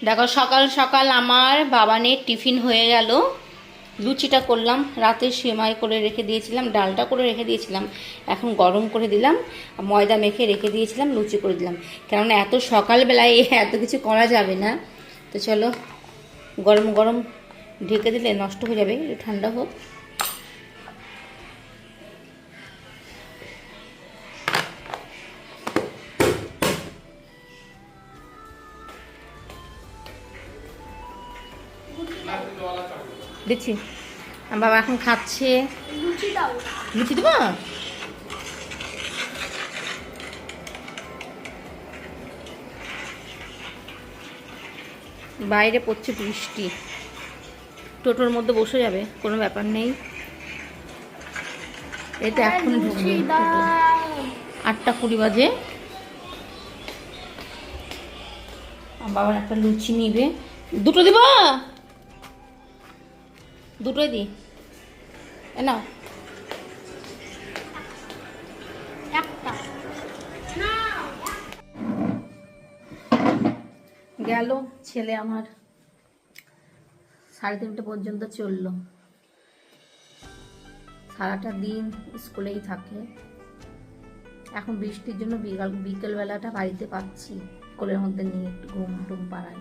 দেখো সকাল সকাল আমার বাবানের টিফিন হয়ে গেল। লুচিটা করলাম, রাতে সেমাই করে রেখে দিয়েছিলাম, ডালটা করে রেখে দিয়েছিলাম, এখন গরম করে দিলাম, ময়দা মেখে রেখে দিয়েছিলাম, লুচি করে দিলাম। কেননা এত সকালবেলায় এত কিছু করা যাবে না। তো চলো, গরম গরম ঢেকে দিলে নষ্ট হয়ে যাবে, একটু ঠান্ডা হোক। দিচ্ছি, বাবা এখন খাচ্ছে। লুচি দাও। লুচি দেবো? বাইরে পড়ছে বৃষ্টি, টোটোর মধ্যে বসে যাবে, কোনো ব্যাপার নেই। এটা এখন ঢুকবে, 8:20 বাজে। বাবার একটা লুচি নিবে। দুটো দিব? দুটোই দি না। গেল ছেলে আমার, 3:30 পর্যন্ত চললো। সারাটা দিন স্কুলেই থাকে। এখন বৃষ্টির জন্য বিকেলবেলাটা বাড়িতে পাচ্ছি, কোলের মধ্যে নিয়ে একটু ঘুম টুম পাড়াই।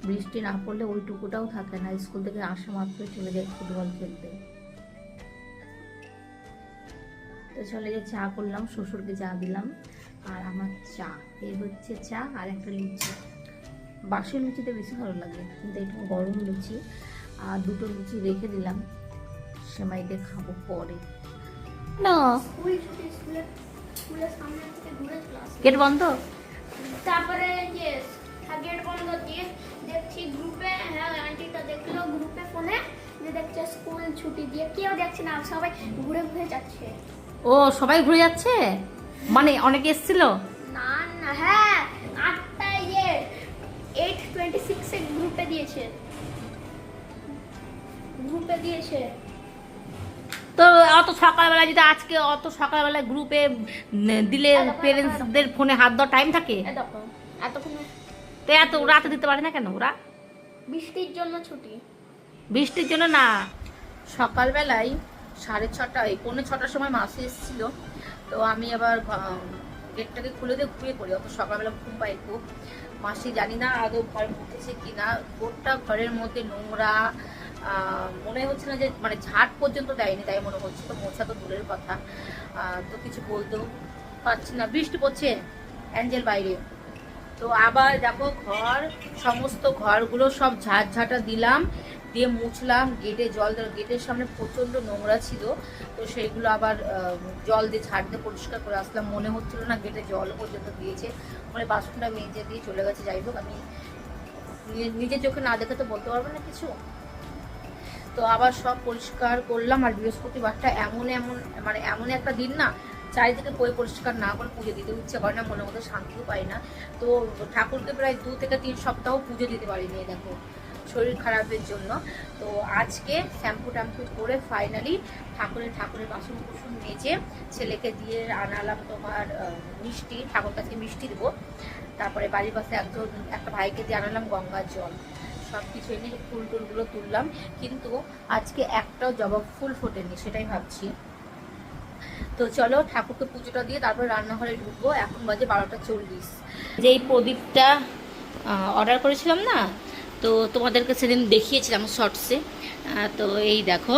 বৃষ্টি না পড়লে ওইটুকুটাও থাকে না, স্কুল থেকে আসা মাত্রই চলে যায় ফুটবল খেলতে। তো চলে গিয়ে চা করলাম, শ্বশুরকে চা দিলাম, আর আমার চা। এই হচ্ছে চা আর একটা লুচি। বাসি লুচিতে বেশি ভালো লাগে, কিন্তু এটা গরম লুচি। আর দুটো লুচি রেখে দিলাম, সেমাই দিয়ে খাবো পরে। না গেট বন্ধ। তারপরে যে গেট বন্ধ দিয়ে দেখছি গ্রুপে, হ্যাঁ আন্টিটা দেখলো গ্রুপে ফোনে যে দেখছে স্কুল ছুটি দিয়ে, কেউ দেখছে না, সবাই ঘুরে ঘুরে যাচ্ছে। ও সবাই ঘুরে যাচ্ছে, মানে অনেকে এসেছিল? না না, হ্যাঁ 8টায় 8:26 গ্রুপে দিয়েছে, গ্রুপে দিয়েছে। তো অত সকালবেলা, যদি আজকে অত সকালবেলা গ্রুপে দিলে পেরেন্টসদের ফোনে হাত দেওয়ার টাইম থাকে? এতক্ষণ তো এত রাতে দিতে পারে না কেন ওরা? বৃষ্টির জন্য ছুটি। বৃষ্টির জন্য না, সকালবেলায় 6:30 6:45 সময় মাসি এসেছিল। তো আমি আবার গেটটাকে খুলে দিয়ে ঘুমিয়ে পড়ি, অত সকালবেলা ঘুম পাই খুব। মাসি জানি না আদৌ ঘরে উঠেছে কিনা, গোটা ঘরের মধ্যে নোংরা, মনে হচ্ছে না যে মানে ঝাড় পর্যন্ত দেয়নি, তাই মনে হচ্ছে। তো মোছা তো দূরের কথা, তো কিছু বলতেও পারছি না। বৃষ্টি পড়ছে, অ্যাঞ্জেল বাইরে। তো আবার দেখো ঘর, সমস্ত ঘরগুলো সব ঝাঁটা দিলাম, দিয়ে মুছলাম। গেটে জল, গেটের সামনে প্রচণ্ড নোংরা ছিল, তো সেইগুলো আবার জল দিয়ে ঝাড় দিয়ে পরিষ্কার করে আসলাম। মনে হচ্ছিল না গেটে জল পর্যন্ত দিয়েছে, মানে বাসনটা মেজে দিয়ে চলে গেছে। যাই হোক, আমি নিজের চোখে না দেখে তো বলতে পারবো না কিছু। তো আবার সব পরিষ্কার করলাম। আর বৃহস্পতিবারটা এমন একটা দিন না, চারিদিকে পরিষ্কার না করে পুজো দিতে ইচ্ছে করে না, মনের মধ্যে শান্তিও পাই না। তো ঠাকুরকে প্রায় 2 থেকে 3 সপ্তাহ পুজো দিতে পারিনি, দেখো শরীর খারাপের জন্য। তো আজকে শ্যাম্পু ট্যাম্পু করে ফাইনালি ঠাকুরের বাসন কুসন মেজে ছেলেকে দিয়ে আনালাম তোমার মিষ্টি, ঠাকুর কাছে মিষ্টি দেবো। তারপরে বাড়ির পাশে একটা ভাইকে দিয়ে আনালাম গঙ্গার জল। সব কিছু এনে ফুল টুলগুলো তুললাম, কিন্তু আজকে একটাও জবা ফুল ফোটেনি, সেটাই ভাবছি। তো চলো ঠাকুরকে পুজোটা দিয়ে তারপর রান্নাঘরে ঢুকবো। এখন বাজে 12:40। যেই প্রদীপটা অর্ডার করেছিলাম না, তো তোমাদেরকে সেদিন দেখিয়েছিলাম শর্টসে। তো এই দেখো,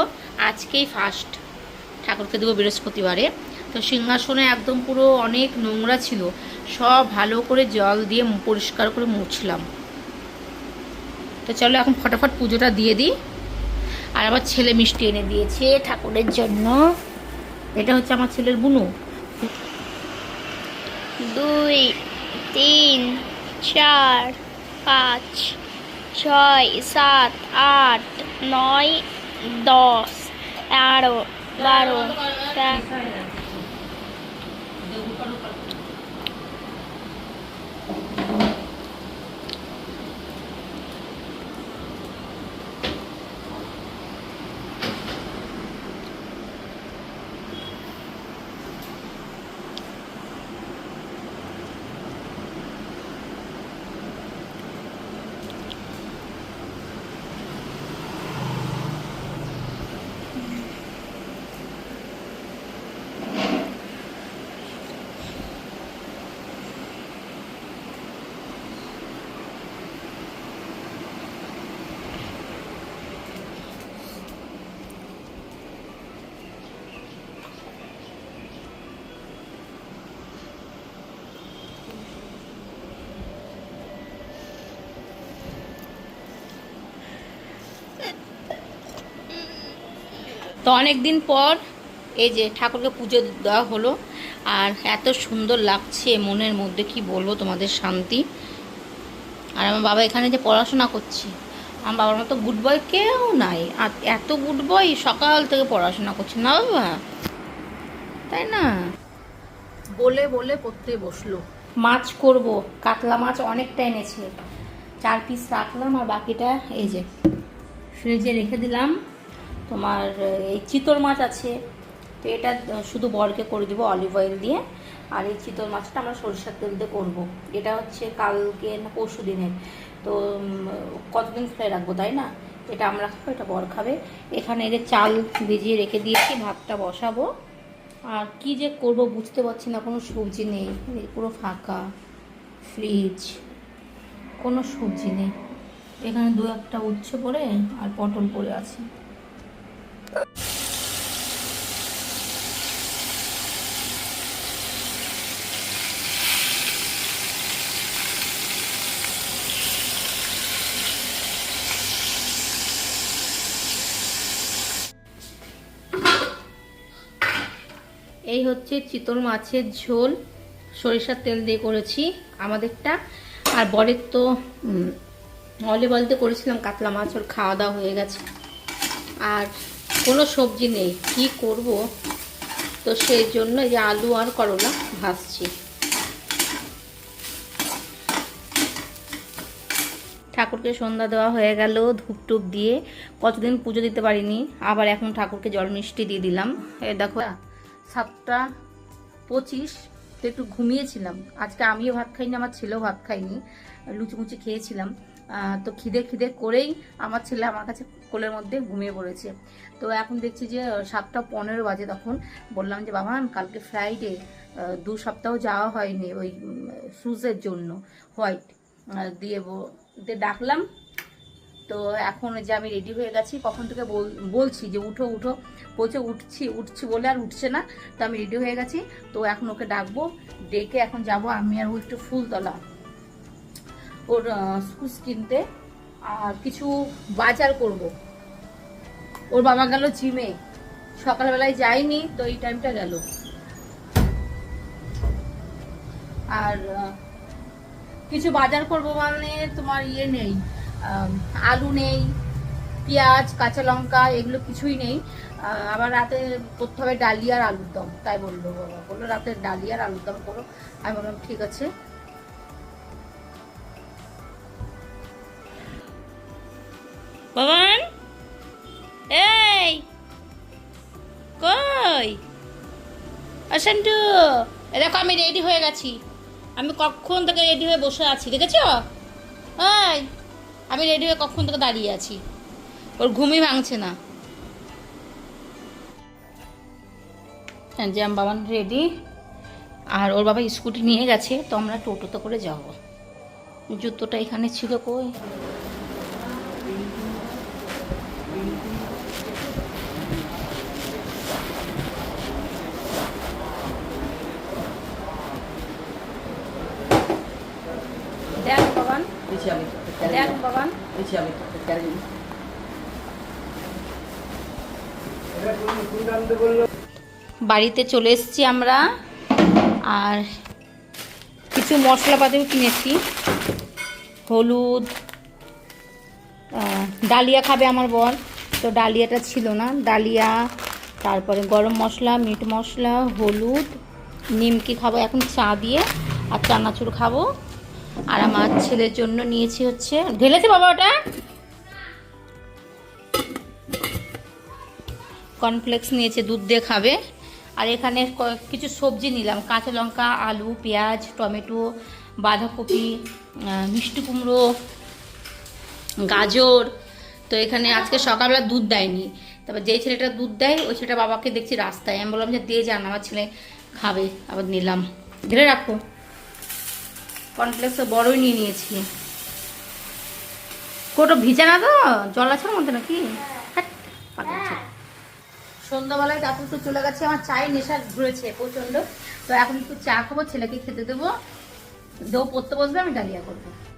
আজকেই ফার্স্ট ঠাকুরকে দেবো বৃহস্পতিবারে। তো সিংহাসনে একদম পুরো অনেক নোংরা ছিল, সব ভালো করে জল দিয়ে পরিষ্কার করে মুছলাম। তো চলো এখন ফটাফট পুজোটা দিয়ে দিই। আর আমার ছেলে মিষ্টি এনে দিয়েছে ঠাকুরের জন্য। এটা হচ্ছে আমার ছেলের বুনু। 2 3 4 5 6 7 8 9 10 11 12 তো অনেক দিন পর এই যে ঠাকুরকে পুজো দেওয়া হলো, আর এত সুন্দর লাগছে মনের মধ্যে, কি বলবো তোমাদের, শান্তি। আর আমার বাবা এখানে যে পড়াশোনা করছে, আমার বাবার মতো গুড বয় কেউ নাই, আর এত গুড বয় সকাল থেকে পড়াশোনা করছে না বাবা, তাই না? বলে বলে পড়তে বসলো। মাছ করব, কাতলা মাছ অনেকটা এনেছে, 4 পিস রাখলাম, আর বাকিটা এই যে ফ্রিজে রেখে দিলাম। তোমার এই চিতল মাছ আছে, তো এটা শুধু বরকে করে দেবো অলিভ অয়েল দিয়ে, আর এই চিতল মাছটা আমরা সরিষার তেল দিয়ে করবো। এটা হচ্ছে কালকে না পরশু দিনের, তো কতদিন ফ্রাই রাখবো, তাই না? এটা আমরা খাবো, এটা বর খাবে। এখানে এদের চাল ভিজিয়ে রেখে দিয়েছি, ভাতটা বসাবো। আর কি যে করব বুঝতে পারছি না, কোনো সবজি নেই, পুরো ফাঁকা ফ্রিজ, কোনো সবজি নেই। এখানে 2-1টা উচ্ছে পড়ে আর পটল পড়ে আছে। এই হচ্ছে চিতল মাছের ঝোল, সরিষার তেল দিয়ে করেছি আমাদেরটা। আর বরের তো অলিভ অয়েল দিয়ে করেছিলাম কাতলা মাছ, ওর খাওয়া দাওয়া হয়ে গেছে। আর কোনো সবজি নেই, কি করব, তো সেই জন্য এই যে আলু আর করলা ভাজছি। ঠাকুরকে সন্ধ্যা দেওয়া হয়ে গেল ধূপ টুপ দিয়ে, কতদিন পুজো দিতে পারিনি, আবার এখন ঠাকুরকে জল মিষ্টি দিয়ে দিলাম। এই দেখো 7:25, তো একটু ঘুমিয়েছিলাম আজকে, আমিও ভাত খাইনি, আমার ছেলেও ভাত খাইনি, লুচিমুচি খেয়েছিলাম। তো খিদে খিদে করেই আমার ছেলে আমার কাছে কোলের মধ্যে ঘুমিয়ে পড়েছে। তো এখন দেখছি যে 7:15 বাজে, তখন বললাম যে বাবা কালকে ফ্রাইডে, 2 সপ্তাহ যাওয়া হয়নি ওই শুজের জন্য, হোয়াইট দিয়ে ডাকলাম। তো এখন যে আমি রেডি হয়ে গেছি, কখন থেকে বলছি যে উঠো উঠো, বলছে উঠছি বলে আর উঠছে না। তো আমি রেডি হয়ে গেছি, তো এখন ওকে ডাকবো, ডেকে এখন যাব আমি আর ও একটু ফুলতলা ওর স্কুস কিনতে, আর কিছু বাজার করব। ওর বাবা গেল জিমে, সকালবেলায় যায়নি, তো এই টাইমটা গেল। আর কিছু বাজার করব মানে তোমার ইয়ে নেই, আলু নেই, পেঁয়াজ, কাঁচা লঙ্কা, এগুলো কিছুই নেই। আবার রাতে করতে হবে ডালি আর আলুর দম, তাই বললো বাবা, বললো রাতে ডালি আর আলুর দম করো। আমি বললাম ঠিক আছে। বাবান এই কই অশান্টু, দেখো আমি রেডি হয়ে গেছি, আমি কখন থেকে রেডি হয়ে বসে আছি, দেখেছো? এই আমি রেডি হয়ে কখন থেকে দাঁড়িয়ে আছি, ওর ঘুমই ভাঙছে না। যে আমার বাবান রেডি, আর ওর বাবা স্কুটি নিয়ে গেছে, তো আমরা টোটোতে করে যাব। জুতোটা এখানে ছিল, কই? দেখ বাবান, দেখ বাবান, বাড়িতে চলে এসেছি আমরা, আর কিছু মশলাপাতিও কিনেছি, হলুদ, ডালিয়া খাবে আমার বর, তো ডালিয়াটা ছিল না, ডালিয়া, তারপরে গরম মশলা, মিট মশলা, হলুদ, নিমকি খাবো এখন চা দিয়ে, আর চানাচুর খাবো। আর আমার ছেলের জন্য নিয়েছি হচ্ছে, ঢেলেছে বাবা ওটা, কর্নফ্লেক্স নিয়েছে, দুধ দিয়ে খাবে। আর এখানে কিছু সবজি নিলাম, কাঁচা লঙ্কা, আলু, পেঁয়াজ, টমেটো, বাঁধাকপি, মিষ্টি কুমড়ো, গাজর। তো এখানে আজকে সকালবেলা দুধ দেয়নি, তারপর যেই ছেলেটা দুধ দেয় ওই ছেলেটা বাবাকে দেখছি রাস্তায়, আমি বললাম যে দিয়ে যান, আমার ছেলে খাবে, আবার নিলাম। ঢেলে রাখো, কর্নফ্লেক্স বড়ই নিয়ে নিয়েছি। কোটো ভিজে না তো, জল আছে ওর মধ্যে নাকি? সন্ধ্যাবেলায় তারপর তো চলে গেছে, আমার চায়ের নেশা ঘুরেছে প্রচন্ড। তো এখন একটু চা খাবো, ছেলেকে খেতে দেবো, পড়তে বসবে, আমি ডালিয়া করবো।